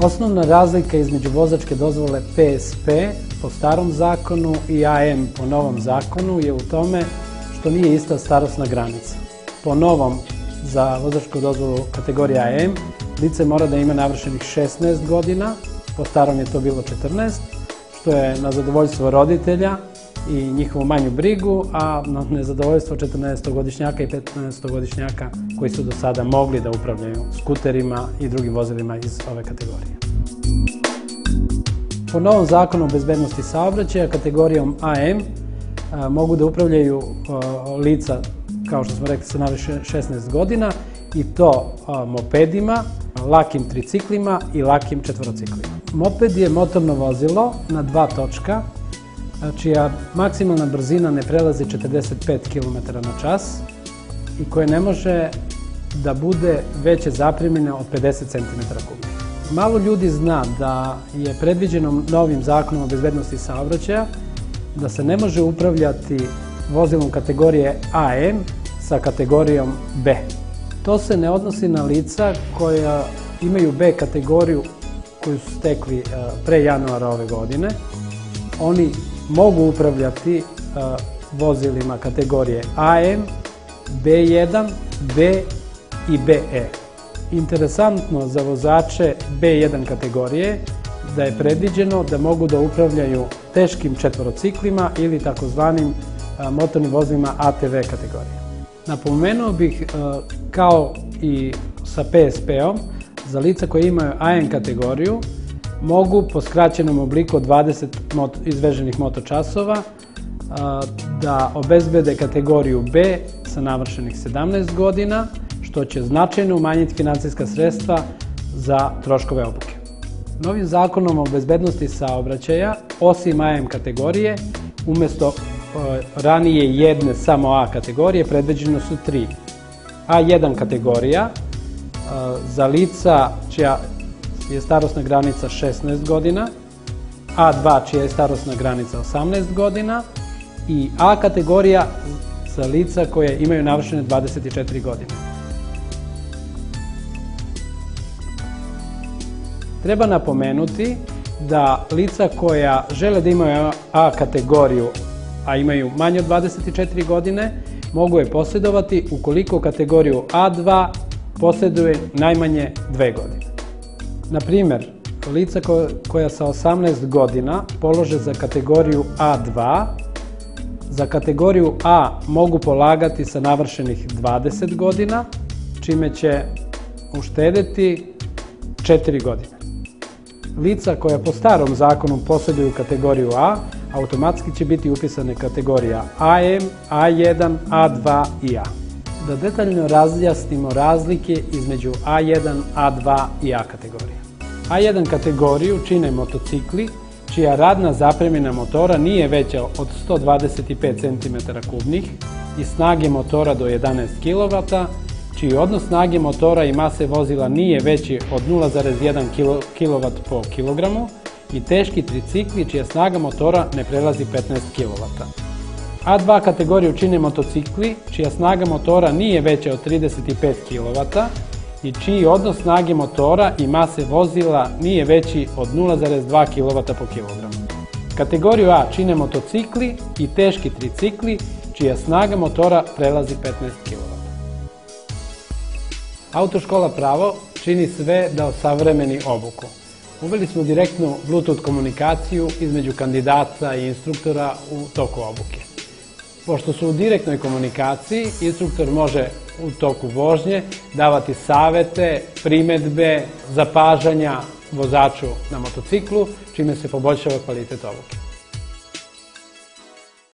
Osnovna razlika između vozačke dozvole PSP po starom zakonu i AM po novom zakonu je u tome što nije ista starosna granica. Po novom, za vozačku dozvolu kategorije AM, lice mora da ima navršenih 16 godina, po starom je to bilo 14, što je na zadovoljstvo roditelja i njihovu manju brigu, a na nezadovoljstvo 14-godišnjaka i 15-godišnjaka koji su do sada mogli da upravljaju skuterima i drugim vozilima iz ove kategorije. Po novom zakonu o bezbednosti saobraćaja kategorijom AM mogu da upravljaju lica, kao što smo rekli, sa navršenih 16 godina i to mopedima, lakim triciklima i lakim četvorociklima. Moped je motorno vozilo na dva točka, čija maksimalna brzina ne prelazi 45 km/h i koje ne može da bude veće zapremine od 50 cm3. Malo ljudi zna da je predviđeno novim zakonom o bezbednosti saobraćaja da se ne može upravljati vozilom kategorije AM sa kategorijom B. To se ne odnosi na lica koja imaju B kategoriju koju su stekli pre januara ove godine. Oni mogu upravljati vozilima kategorije AM, B1, B i BE. Interesantno za vozače B1 kategorije da je predviđeno da mogu da upravljaju teškim četvorociklima ili takozvanim motornim vozilima ATV kategorije. Napomenuo bih, kao i sa PSP-om, za lica koje imaju AM kategoriju mogu po skraćenom obliku od 20 izveženih motočasova da obezbede kategoriju B sa navršenih 17 godina, što će značajno umanjiti finansijska sredstva za troškove obuke. Novim zakonom o bezbednosti saobraćaja, osim AM kategorije, umesto ranije jedne samo A kategorije, predviđeno su tri. A1 kategorija za lica čija je starosna granica 16 godina, A2 čija je starosna granica 18 godina i A kategorija za lica koje imaju navršene 24 godine. Treba napomenuti da lica koja žele da imaju A kategoriju, a imaju manje od 24 godine, mogu je posjedovati ukoliko kategoriju A2 posjeduje najmanje 2 godine. Na primer, lica koja sa 18 godina polože za kategoriju A2, za kategoriju A mogu polagati sa navršenih 20 godina, čime će uštedeti 4 godine. Lica koja po starom zakonu posjeduju kategoriju A, automatski će biti upisane kategorija AM, A1, A2 i A. Da detaljno razjasnimo razlike između A1, A2 i A kategorije. A1 kategoriju čine motocikli čija radna zapremina motora nije veća od 125 cm3 i snage motora do 11 kW, čiji odnos snage motora i mase vozila nije veći od 0,1 kW po kilogramu i teški tricikli čija snaga motora ne prelazi 15 kW. A2 kategoriju čine motocikli čija snaga motora nije veća od 35 kW i čiji odnos snage motora i mase vozila nije veći od 0,2 kW po kilogramu. Kategoriju A čine motocikli i teški tricikli čija snaga motora prelazi 15 kW. Autoškola Pravo čini sve da osavremeni obuku. Uveli smo direktnu Bluetooth komunikaciju između kandidata i instruktora u toku obuke. Pošto su u direktnoj komunikaciji, instruktor može u toku vožnje davati savete, primedbe, zapažanja vozaču na motociklu, čime se poboljšava kvalitet obuke.